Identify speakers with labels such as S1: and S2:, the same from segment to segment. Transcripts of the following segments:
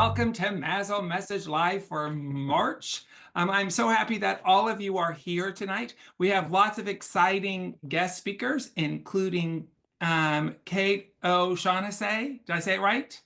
S1: welcome to MASL Message Live for March. I'm so happy that all of you are here tonight. We have lots of exciting guest speakers, including Kate O'Shaughnessy. Did I say it right?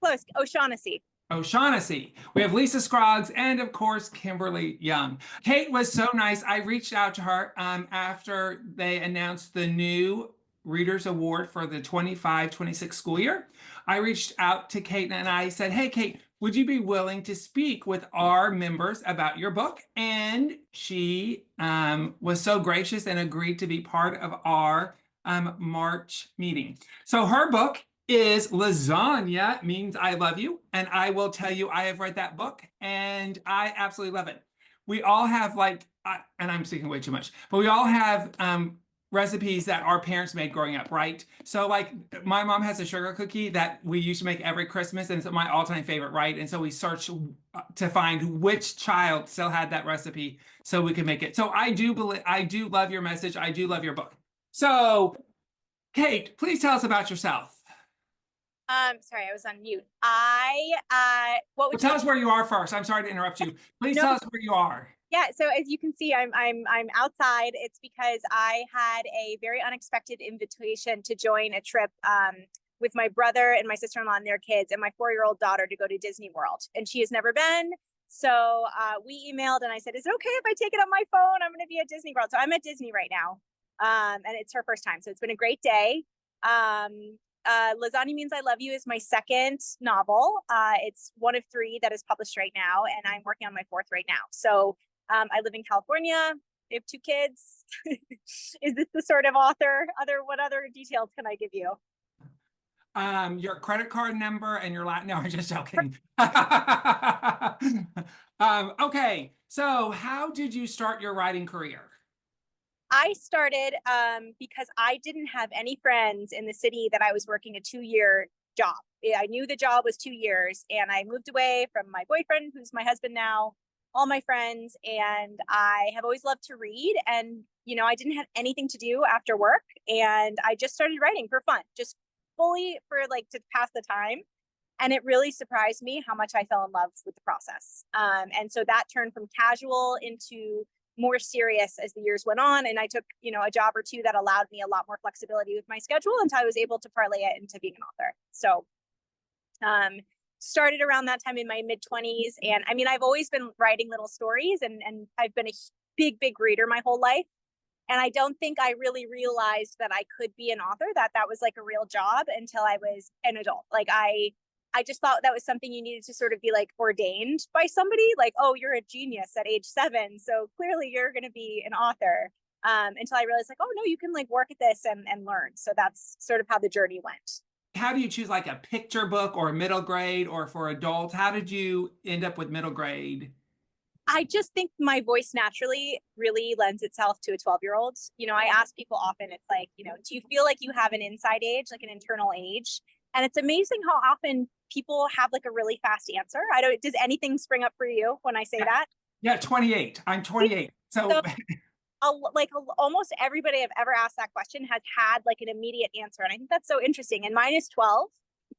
S2: Close. O'Shaughnessy.
S1: O'Shaughnessy. We have Lisa Scroggs and, of course, Kimberly Young. Kate was so nice. I reached out to her after they announced the new Readers Award for the 25-26 school year. I reached out to Kate and I said, hey, Kate, would you be willing to speak with our members about your book? And she was so gracious and agreed to be part of our March meeting. So her book is Lasagna Means I Love You. And I will tell you, I have read that book and I absolutely love it. We all have and I'm speaking way too much, but we all have recipes that our parents made growing up, right? So like my mom has a sugar cookie that we used to make every Christmas and it's my all-time favorite, right? And so we search to find which child still had that recipe so we can make it. So I do love your message. I do love your book. So Kate, please tell us about yourself.
S2: Sorry, I was on mute. What would
S1: Well, tell us where you are first. I'm sorry to interrupt you. Please tell us where you are.
S2: Yeah, so as you can see, I'm outside. It's because I had a very unexpected invitation to join a trip with my brother and my sister-in-law and their kids and my 4-year-old daughter to go to Disney World. And she has never been. So we emailed and I said, is it okay if I take it on my phone? I'm going to be at Disney World. So I'm at Disney right now. And it's her first time. So it's been a great day. Lasagna Means I Love You is my second novel. It's one of 3 that is published right now, and I'm working on my 4th right now. So I live in California. I have 2 kids. Is this the sort of author? What other details can I give you?
S1: Your credit card number and your no, I'm just joking. Okay, so how did you start your writing career?
S2: I started because I didn't have any friends in the city that I was working a 2-year job. I knew the job was 2 years, and I moved away from my boyfriend, who's my husband now, all my friends, and I have always loved to read. And, I didn't have anything to do after work, and I just started writing for fun, just fully for to pass the time. And it really surprised me how much I fell in love with the process. And so that turned from casual into more serious as the years went on. And I took, a job or 2 that allowed me a lot more flexibility with my schedule until I was able to parlay it into being an author. So started around that time in my mid-20s. And I mean, I've always been writing little stories and I've been a big reader my whole life. And I don't think I really realized that I could be an author, that was like a real job until I was an adult. I just thought that was something you needed to sort of be ordained by somebody, oh, you're a genius at age 7. So clearly you're going to be an author, until I realized oh, no, you can work at this and learn. So that's sort of how the journey went.
S1: How do you choose a picture book or middle grade or for adults? How did you end up with middle grade?
S2: I just think my voice naturally really lends itself to a 12-year-old. I ask people often, it's do you feel like you have an inside age, an internal age? And it's amazing how often people have a really fast answer. Does anything spring up for you when I say that?
S1: Yeah, 28. I'm 28. So
S2: almost everybody I've ever asked that question has had an immediate answer. And I think that's so interesting. And mine is 12.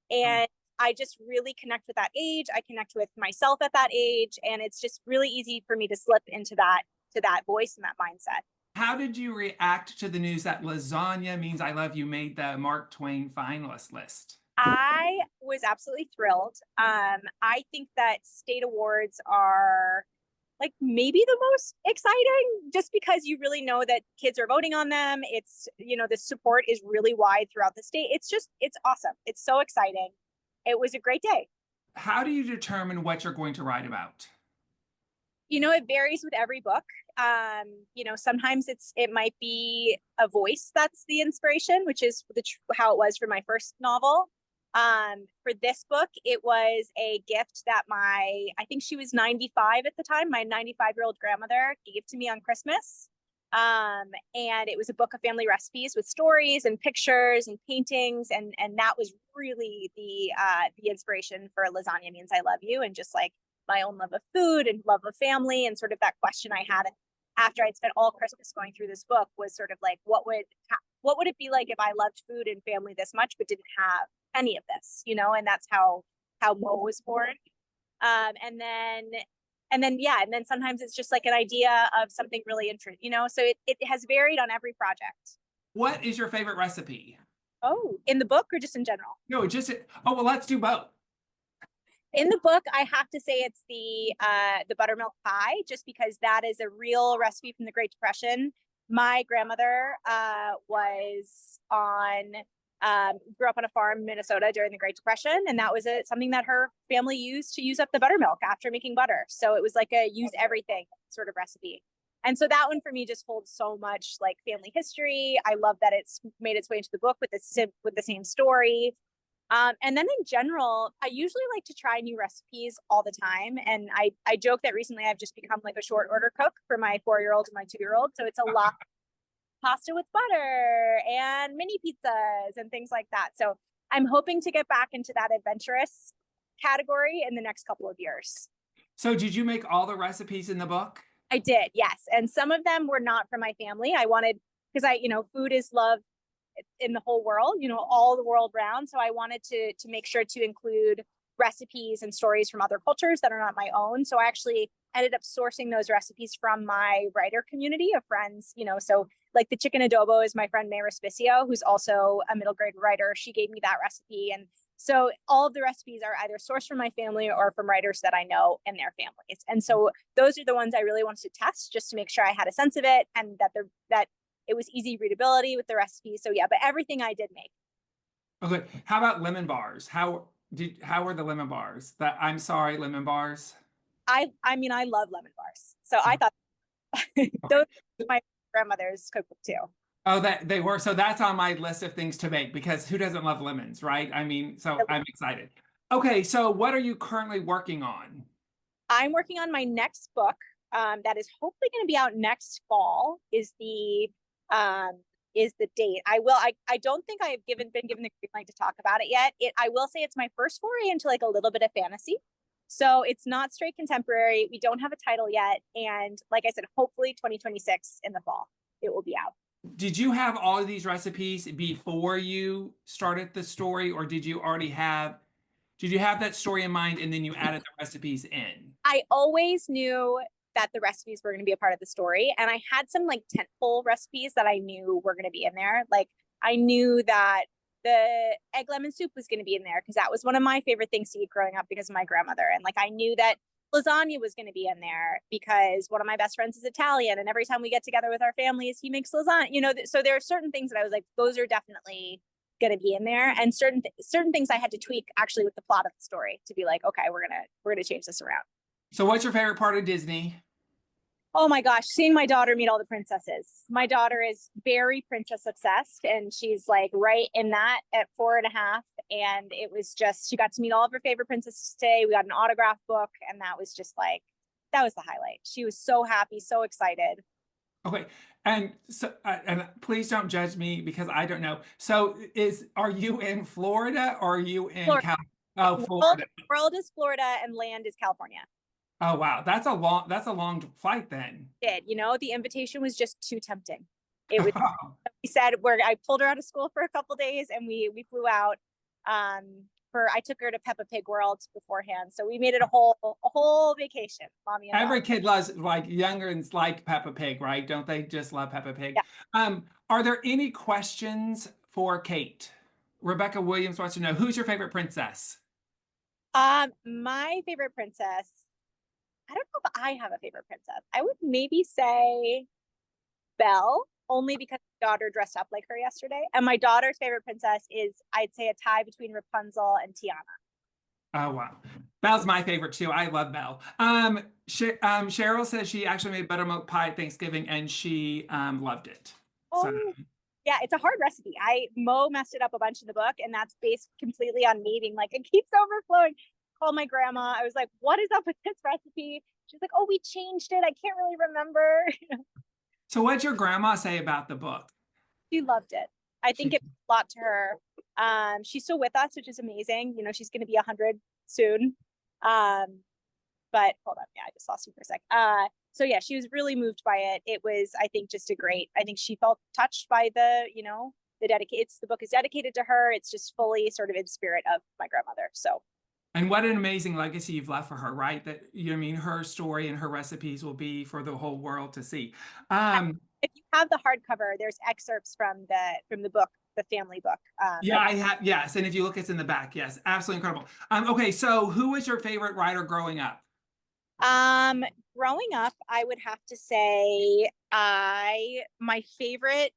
S2: And I just really connect with that age. I connect with myself at that age. And it's just really easy for me to slip into that voice and that mindset.
S1: How did you react to the news that Lasagna Means I Love You made the Mark Twain finalist list?
S2: I was absolutely thrilled. I think that state awards are maybe the most exciting, just because you really know that kids are voting on them. It's, the support is really wide throughout the state. It's awesome. It's so exciting. It was a great day.
S1: How do you determine what you're going to write about?
S2: It varies with every book. Sometimes it might be a voice that's the inspiration, which is how it was for my first novel. For this book, it was a gift that I think she was 95 at the time, my 95-year-old grandmother gave to me on Christmas. And it was a book of family recipes with stories and pictures and paintings. And that was really the inspiration for Lasagna Means I Love You, and just my own love of food and love of family. And sort of that question I had after I'd spent all Christmas going through this book was sort of what would it be like if I loved food and family this much, but didn't have any of this, and that's how Mo was born. And then yeah, and then sometimes it's just like an idea of something really interesting, so it has varied on every project.
S1: What is your favorite recipe?
S2: Oh, in the book or just in general?
S1: No, just, oh, well, let's do both.
S2: In the book, I have to say it's the buttermilk pie, just because that is a real recipe from the Great Depression. My grandmother grew up on a farm in Minnesota during the Great Depression, and that was something that her family used to use up the buttermilk after making butter. So it was like a use everything sort of recipe. And so that one for me just holds so much like family history. I love that it's made its way into the book with the same story. And then in general, I usually like to try new recipes all the time. And I joke that recently I've just become like a short order cook for my 4-year-old and my 2-year-old. So it's a lot of pasta with butter and mini pizzas and things like that. So I'm hoping to get back into that adventurous category in the next couple of years.
S1: So did you make all the recipes in the book?
S2: I did, yes. And some of them were not for my family. I wanted, because food is love in the whole world, all the world round. So I wanted to make sure to include recipes and stories from other cultures that are not my own. So I actually ended up sourcing those recipes from my writer community of friends, so like the chicken adobo is my friend May Respicio, who's also a middle grade writer. She gave me that recipe. And so all of the recipes are either sourced from my family or from writers that I know and their families. And so those are the ones I really wanted to test just to make sure I had a sense of it and that it was easy readability with the recipe. So yeah, but everything I did make.
S1: Okay. How about lemon bars? How were the lemon bars? I'm sorry, lemon bars.
S2: I mean, I love lemon bars. So I thought those were my grandmother's cookbook too.
S1: Oh, that they were. So that's on my list of things to make because who doesn't love lemons, right? I mean, so I'm excited. Okay, so what are you currently working on?
S2: I'm working on my next book that is hopefully going to be out next fall. Is the date. I don't think I've been given the green light to talk about it yet. I will say it's my first foray into like a little bit of fantasy. So it's not straight contemporary. We don't have a title yet. And like I said, hopefully 2026 in the fall, it will be out.
S1: Did you have all of these recipes before you started the story, or did you have that story in mind and then you added the recipes in?
S2: I always knew that the recipes were going to be a part of the story. And I had some like tentpole recipes that I knew were going to be in there. Like I knew that the egg lemon soup was going to be in there because that was one of my favorite things to eat growing up because of my grandmother. And like I knew that lasagna was going to be in there because one of my best friends is Italian. And every time we get together with our families, he makes lasagna, so there are certain things that I was like, those are definitely going to be in there. And certain things I had to tweak actually with the plot of the story to be like, okay, we're going to change this around.
S1: So what's your favorite part of Disney?
S2: Oh my gosh, seeing my daughter meet all the princesses. My daughter is very princess obsessed, and she's like right in that at 4.5. And it was just, she got to meet all of her favorite princesses today. We got an autograph book, and that was just like, that was the highlight. She was so happy, so excited.
S1: Okay. And so, and please don't judge me because I don't know. So are you in Florida or are you in
S2: Florida.
S1: California? Oh, Florida.
S2: World is Florida and land is California.
S1: Oh, wow. That's a long flight then.
S2: The invitation was just too tempting. It was, we said, I pulled her out of school for a couple days and we flew out. I took her to Peppa Pig World beforehand. So we made it a whole vacation, mommy and
S1: Every
S2: dog.
S1: kid loves, like, younger and like Peppa Pig, right? Don't they just love Peppa Pig?
S2: Yeah.
S1: Are there any questions for Kate? Rebecca Williams wants to know, who's your favorite princess?
S2: My favorite princess, I don't know if I have a favorite princess. I would maybe say Belle, only because my daughter dressed up like her yesterday. And my daughter's favorite princess is, I'd say, a tie between Rapunzel and Tiana.
S1: Oh, wow. Belle's my favorite too. I love Belle. Cheryl says she actually made buttermilk pie at Thanksgiving and she loved it. So
S2: Oh, yeah, it's a hard recipe. Mo messed it up a bunch in the book, and that's based completely on me being like, it keeps overflowing. Called my grandma. I was like, what is up with this recipe? She's like, oh, we changed it. I can't really remember.
S1: So what'd your grandma say about the book?
S2: She loved it. I think it meant a lot to her. She's still with us, which is amazing. She's going to be 100 soon. But hold on. Yeah, I just lost you for a sec. So yeah, she was really moved by it. It was, I think, I think she felt touched by the book is dedicated to her. It's just fully sort of in spirit of my grandmother. So
S1: And what an amazing legacy you've left for her, right? That you know, what I mean, her story and her recipes will be for the whole world to see. Um,
S2: If you have the hardcover, there's excerpts from the book, the family book.
S1: yeah, I have, yes. And if you look, it's in the back. Yes, absolutely incredible. Okay, so who was your favorite writer growing up?
S2: Um, growing up, I would have to say I my favorite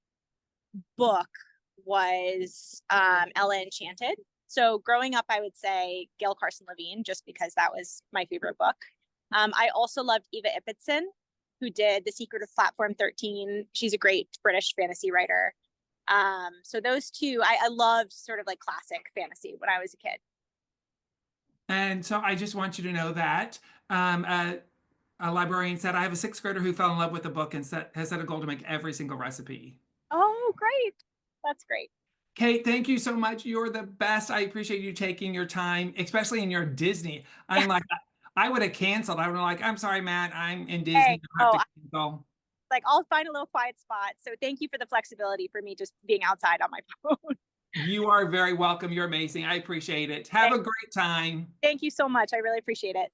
S2: book was Ella Enchanted. So growing up, I would say Gail Carson Levine, just because that was my favorite book. I also loved Eva Ibbotson, who did The Secret of Platform 13. She's a great British fantasy writer. So those two, I loved sort of like classic fantasy when I was a kid.
S1: And so I just want you to know that um, a, a librarian said, I have a sixth grader who fell in love with the book and has set a goal to make every single recipe.
S2: Oh, great. That's great.
S1: Kate, thank you so much. You're the best. I appreciate you taking your time, especially in your Disney.
S2: Yeah.
S1: I'm like, I would have canceled. I would have like, I'm sorry, Matt. I'm in Disney.
S2: Hey,
S1: I have to cancel.
S2: like I'll find a little quiet spot. So thank you for the flexibility for me just being outside on my phone.
S1: You are very welcome. You're amazing. I appreciate it. Have a great time.
S2: Thank you so much. I really appreciate it.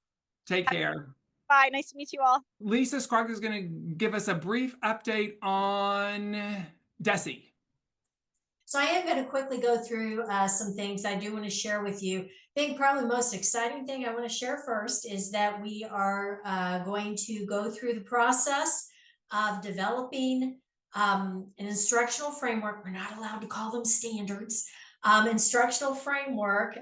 S1: Take care.
S2: Bye. Nice to meet you all.
S1: Lisa Scruggs is going to give us a brief update on Desi.
S3: So I am going to quickly go through some things I do want to share with you. I think probably the most exciting thing I want to share first is that we are going to go through the process of developing an instructional framework. We're not allowed to call them standards. Instructional framework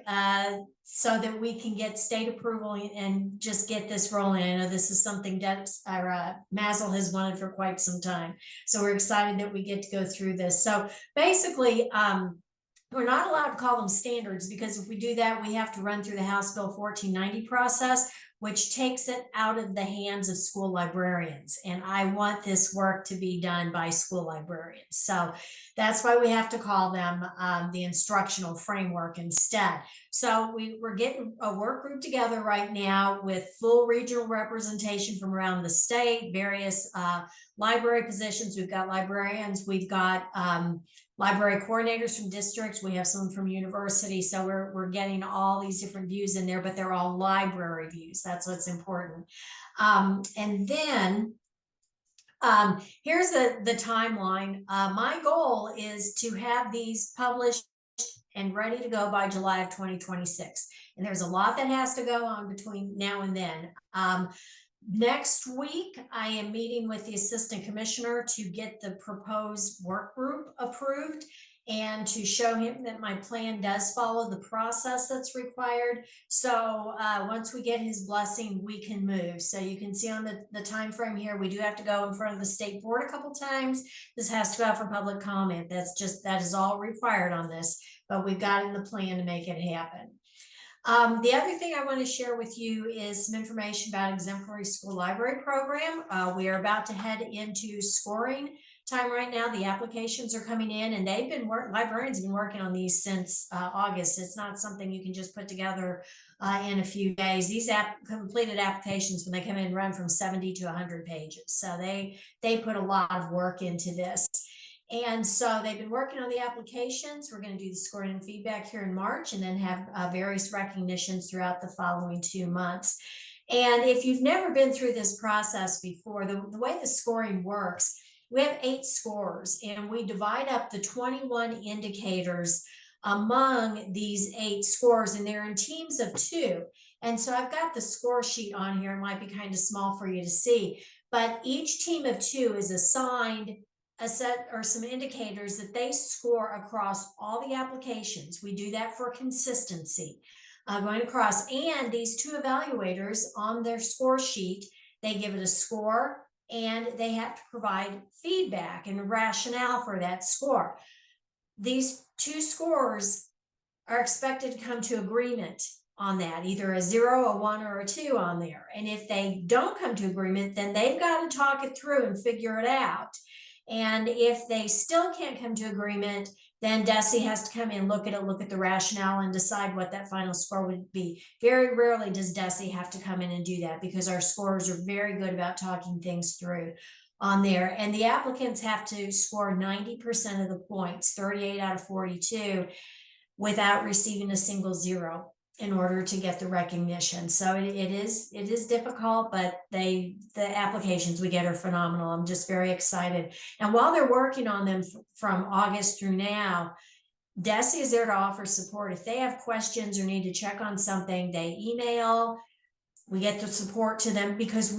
S3: so that we can get state approval and just get this rolling. I know this is something that MASL has wanted for quite some time. So we're excited that we get to go through this. So basically, we're not allowed to call them standards because if we do that, we have to run through the House Bill 1490 process, which takes it out of the hands of school librarians. And I want this work to be done by school librarians. So that's why we have to call them the instructional framework instead. So we're getting a work group together right now with full regional representation from around the state, various library positions. We've got librarians, we've got library coordinators from districts. We have some from university. So we're getting all these different views in there, but they're all library views. That's what's important. And then here's the timeline. My goal is to have these published and ready to go by July of 2026. And there's a lot that has to go on between now and then. Next week, I am meeting with the assistant commissioner to get the proposed work group approved and to show him that my plan does follow the process that's required. So once we get his blessing, we can move. So you can see on the time frame here, we do have to go in front of the state board a couple times. This has to go out for public comment. That is all required on this, but we've got in the plan to make it happen. The other thing I want to share with you is some information about Exemplary School Library Program. We are about to head into scoring time right now. The applications are coming in and librarians have been working on these since August. It's not something you can just put together in a few days. These completed applications, when they come in, run from 70 to 100 pages. So they put a lot of work into this. And so they've been working on the applications. We're going to do the scoring and feedback here in March and then have various recognitions throughout the following 2 months. And if you've never been through this process before, the way the scoring works, we have 8 scores and we divide up the 21 indicators among these 8 scores, and they're in teams of 2. And so I've got the score sheet on here. It might be kind of small for you to see, but each team of 2 is assigned a set or some indicators that they score across all the applications. We do that for consistency going across. And these 2 evaluators on their score sheet, they give it a score and they have to provide feedback and rationale for that score. These 2 scores are expected to come to agreement on that, either a 0, a 1, or a 2 on there. And if they don't come to agreement, then they've got to talk it through and figure it out. And if they still can't come to agreement, then DESE has to come in, look at the rationale and decide what that final score would be. Very rarely does DESE have to come in and do that because our scorers are very good about talking things through on there. And the applicants have to score 90% of the points, 38 out of 42, without receiving a single 0. in order to get the recognition. So it is difficult, but the applications we get are phenomenal. I'm just very excited. And while they're working on them from August through now, DESE is there to offer support. If they have questions or need to check on something, they email, we get the support to them, because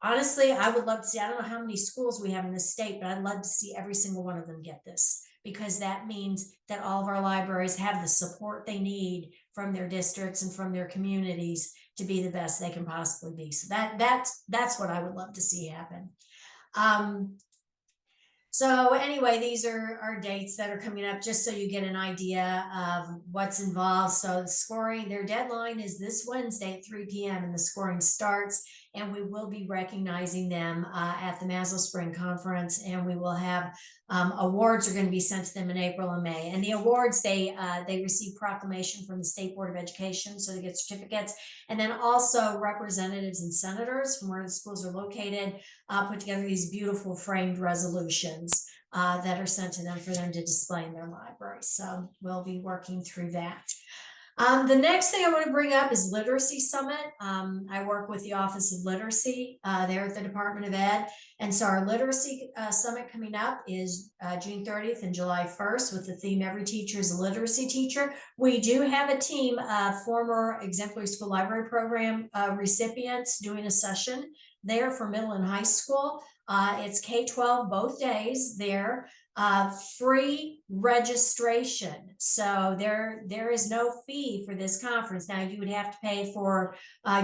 S3: honestly, I would love to see, I don't know how many schools we have in this state, but I'd love to see every single one of them get this, because that means that all of our libraries have the support they need from their districts and from their communities to be the best they can possibly be. So that's what I would love to see happen. So anyway, these are our dates that are coming up, just so you get an idea of what's involved. So the scoring, their deadline is this Wednesday at 3 p.m. and the scoring starts, and we will be recognizing them at the MASL Spring Conference, and we will have awards are going to be sent to them in April and May. And the awards, they receive proclamation from the State Board of Education, so they get certificates, and then also representatives and senators from where the schools are located put together these beautiful framed resolutions that are sent to them for them to display in their library. So we'll be working through that. The next thing I want to bring up is Literacy Summit. I work with the Office of Literacy there at the Department of Ed. And so our Literacy Summit coming up is June 30th and July 1st with the theme, Every Teacher is a Literacy Teacher. We do have a team of former Exemplary School Library Program recipients doing a session there for middle and high school. It's K-12 both days there. Free registration. So there is no fee for this conference. Now you would have to pay for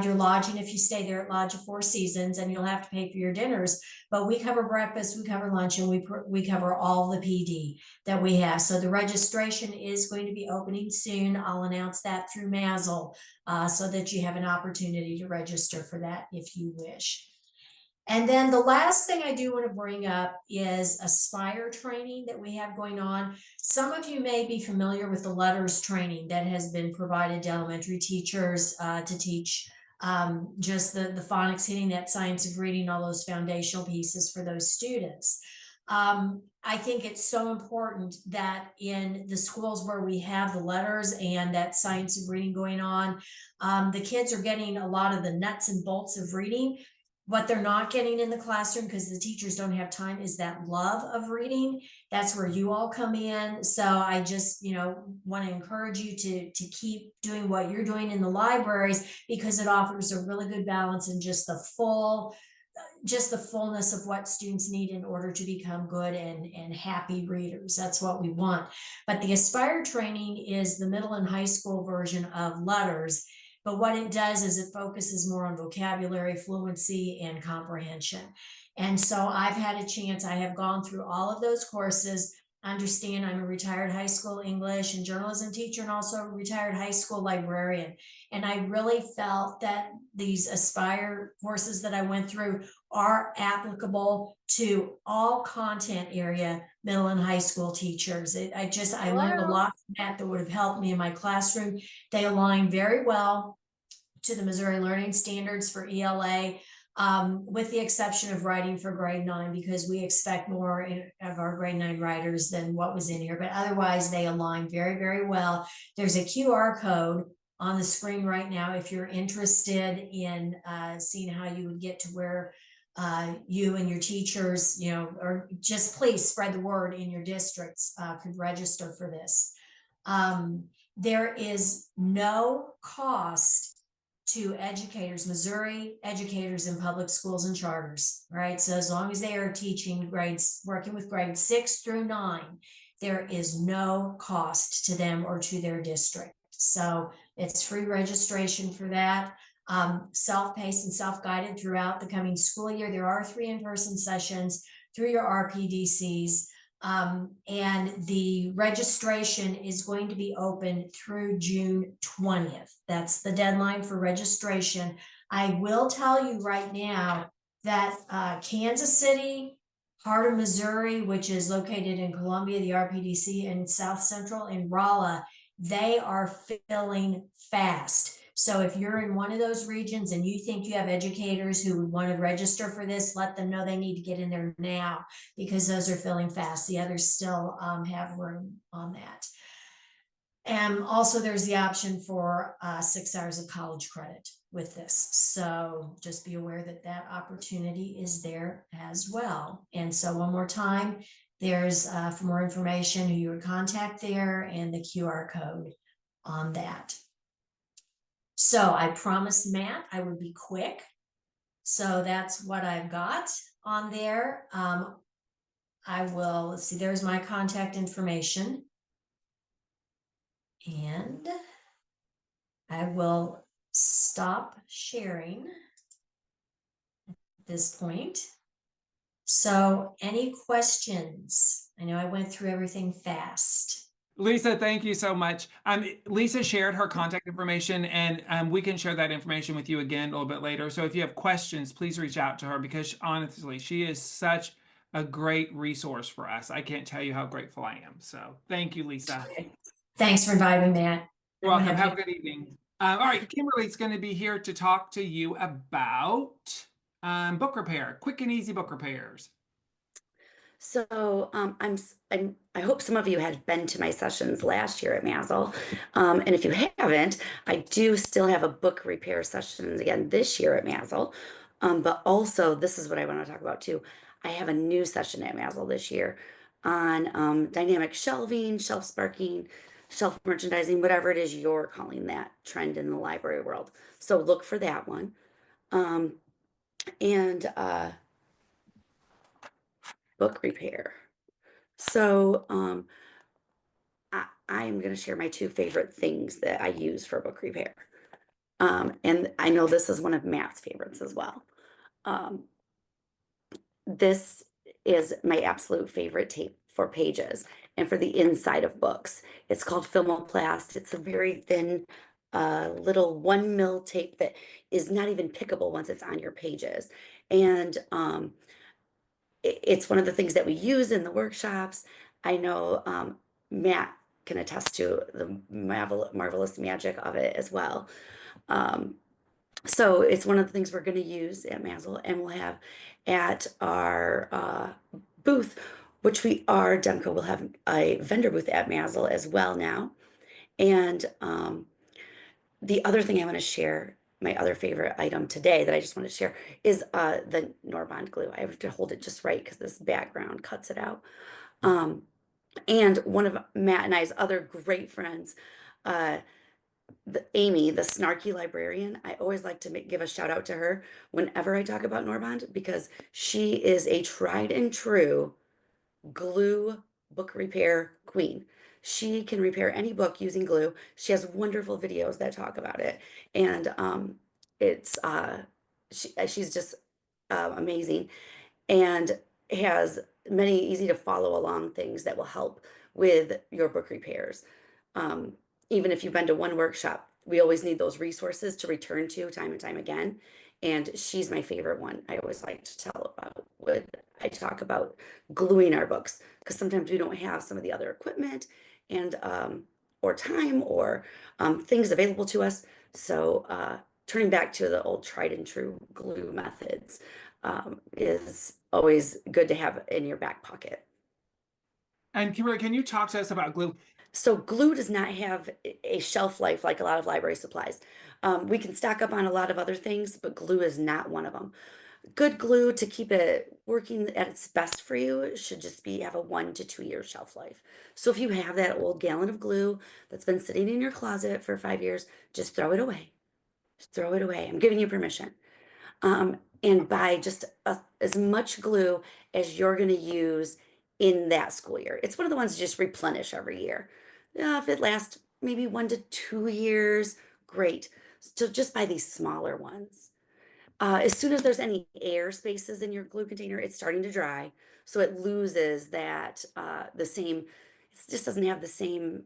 S3: your lodging if you stay there at Lodge of Four Seasons, and you'll have to pay for your dinners, but we cover breakfast, we cover lunch, and we cover all the PD that we have. So the registration is going to be opening soon. I'll announce that through MASL so that you have an opportunity to register for that if you wish. And then the last thing I do want to bring up is Aspire training that we have going on. Some of you may be familiar with the letters training that has been provided to elementary teachers to teach just the phonics, hitting that science of reading, all those foundational pieces for those students. I think it's so important that in the schools where we have the letters and that science of reading going on, the kids are getting a lot of the nuts and bolts of reading. What they're not getting in the classroom, because the teachers don't have time, is that love of reading. That's where you all come in. So I just, want to encourage you to keep doing what you're doing in the libraries, because it offers a really good balance and just the fullness of what students need in order to become good and happy readers. That's what we want. But the Aspire training is the middle and high school version of letters. But what it does is it focuses more on vocabulary, fluency, and comprehension. And so I've had a chance, I have gone through all of those courses. Understand I'm a retired high school English and journalism teacher, and also a retired high school librarian. And I really felt that these Aspire courses that I went through are applicable to all content area middle and high school teachers. I learned a lot from that would have helped me in my classroom. They align very well to the Missouri Learning Standards for ELA, with the exception of writing for grade 9, because we expect more of our grade 9 writers than what was in here, but otherwise they align very, very well. There's a QR code on the screen right now if you're interested in seeing how you would get to where you and your teachers, or just please spread the word in your districts, could register for this. There is no cost to educators, Missouri educators in public schools and charters, right? So as long as they are teaching working with grades 6 through 9, there is no cost to them or to their district. So it's free registration for that. Self-paced and self-guided throughout the coming school year. There are 3 in-person sessions through your RPDCs. And the registration is going to be open through June 20th. That's the deadline for registration. I will tell you right now that Kansas City, part of Missouri, which is located in Columbia, the RPDC, and South Central, and Rolla, they are filling fast. So if you're in one of those regions and you think you have educators who would want to register for this, let them know they need to get in there now, because those are filling fast. The others still have room on that. And also there's the option for 6 hours of college credit with this. So just be aware that that opportunity is there as well. And so one more time, there's for more information who you would contact there and the QR code on that. So I promised Matt I would be quick. So that's what I've got on there. Let's see, there's my contact information. And I will stop sharing at this point. So any questions? I know I went through everything fast.
S1: Lisa, thank you so much. Lisa shared her contact information, and we can share that information with you again a little bit later. So if you have questions, please reach out to her, because honestly, she is such a great resource for us. I can't tell you how grateful I am. So thank you, Lisa.
S3: Thanks for inviting me, Matt.
S1: You're welcome. Have a good evening. All right, Kimberly's going to be here to talk to you about book repair, quick and easy book repairs.
S4: So I hope some of you had been to my sessions last year at MASL. And if you haven't, I do still have a book repair session again this year at MASL. But also, this is what I want to talk about too. I have a new session at MASL this year on dynamic shelving, shelf sparking, shelf merchandising, whatever it is you're calling that trend in the library world. So look for that one. And book repair. So I am going to share my two favorite things that I use for book repair. And I know this is one of Matt's favorites as well. This is my absolute favorite tape for pages and for the inside of books. It's called Filmoplast. It's a very thin little 1 mil tape that is not even pickable once it's on your pages. And it's one of the things that we use in the workshops. I know Matt can attest to the marvelous magic of it as well. So it's one of the things we're going to use at MASL, and we'll have at our booth, which we are, Demco will have a vendor booth at MASL as well now. And the other thing I want to share, my other favorite item today that I just want to share is the Norbond glue. I have to hold it just right because this background cuts it out. And one of Matt and I's other great friends, Amy, the snarky librarian, I always like to give a shout out to her whenever I talk about Norbond, because she is a tried and true glue book repair queen. She can repair any book using glue. She has wonderful videos that talk about it. And it's she's just amazing, and has many easy to follow along things that will help with your book repairs. Even if you've been to one workshop, we always need those resources to return to time and time again. And she's my favorite one. I always like to tell about when I talk about gluing our books, because sometimes we don't have some of the other equipment and or time or things available to us. So turning back to the old tried and true glue methods is always good to have in your back pocket.
S1: And Kimberly, can you talk to us about glue?
S4: So glue does not have a shelf life like a lot of library supplies. We can stack up on a lot of other things, but glue is not one of them. Good glue to keep it working at its best for you should just have a 1 to 2 year shelf life. So if you have that old gallon of glue that's been sitting in your closet for 5 years, just throw it away. Just throw it away. I'm giving you permission. And buy just as much glue as you're going to use in that school year. It's one of the ones to just replenish every year. If it lasts maybe 1 to 2 years, great. So just buy these smaller ones. As soon as there's any air spaces in your glue container, it's starting to dry. So it loses that, the same, it just doesn't have the same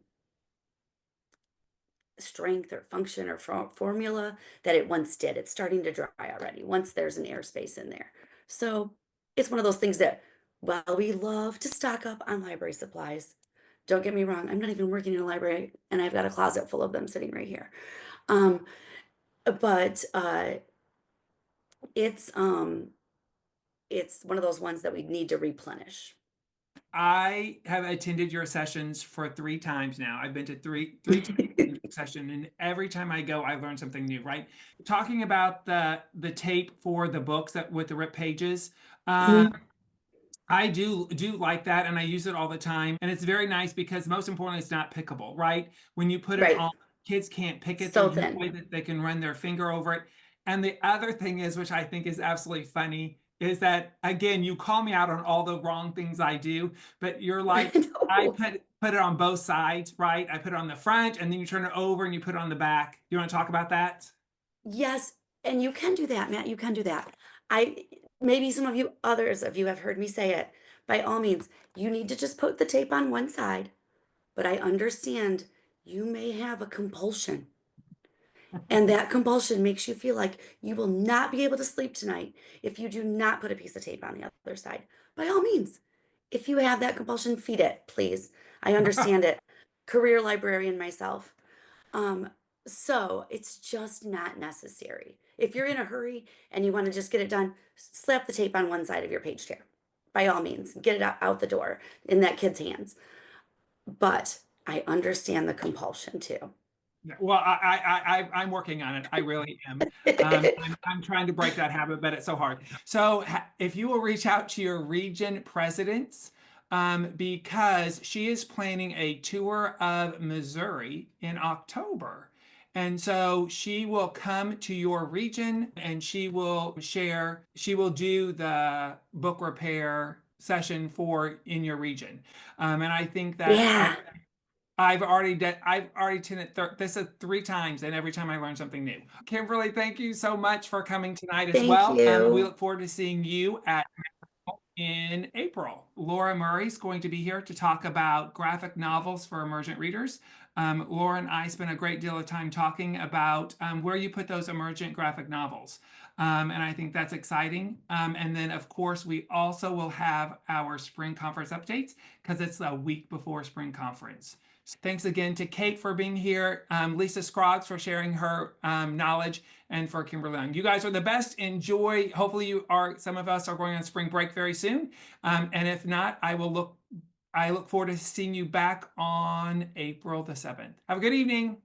S4: strength or function or formula that it once did. It's starting to dry already once there's an airspace in there. So it's one of those things that, while we love to stock up on library supplies, don't get me wrong, I'm not even working in a library and I've got a closet full of them sitting right here. But it's one of those ones that we need to replenish.
S1: I have attended your sessions for 3 times now. I've been to three times in session, and every time I go, I learn something new. Right? Talking about the tape for the books that with the rip pages.
S4: Mhm.
S1: I do like that, and I use it all the time. And it's very nice because most importantly, it's not pickable, right? When you put it
S4: Right.
S1: on, kids can't pick it.
S4: So
S1: There's no
S4: thin.
S1: way that they can run their finger over it. And the other thing is, which I think is absolutely funny, is that again, you call me out on all the wrong things I do, but you're like, I
S4: No.
S1: put it on both sides, right? I put it on the front, and then you turn it over and you put it on the back. You want to talk about that?
S4: Yes, and you can do that, Matt, you can do that. I maybe some of you others of you have heard me say it. By all means, you need to just put the tape on one side, but I understand you may have a compulsion. And that compulsion makes you feel like you will not be able to sleep tonight if you do not put a piece of tape on the other side. By all means, if you have that compulsion, feed it, please. I understand it. Career librarian myself. Um, so it's just not necessary. If you're in a hurry and you want to just get it done, slap the tape on one side of your page tear. By all means, get it out the door in that kid's hands. But I understand the compulsion too.
S1: Yeah, well, I'm working on it. I really am. I'm trying to break that habit, but it's so hard. So if you will reach out to your region presidents, because she is planning a tour of Missouri in October. And so she will come to your region and she will do the book repair session for in your region. And I think that
S4: Yeah,
S1: I've already attended this 3 times, and every time I learn something new. Kimberly, thank you so much for coming tonight as
S4: thank
S1: well. We
S4: you.
S1: look forward to seeing you at in April. Laura Murray is going to be here to talk about graphic novels for emergent readers. Laura and I spent a great deal of time talking about where you put those emergent graphic novels. And I think that's exciting. And then, of course, we also will have our spring conference updates because it's a week before spring conference. Thanks again to Kate for being here, Lisa Scroggs for sharing her knowledge, and for Kimberly Young. You guys are the best. Enjoy. Hopefully, some of us are going on spring break very soon. And if not, I look forward to seeing you back on April the 7th. Have a good evening.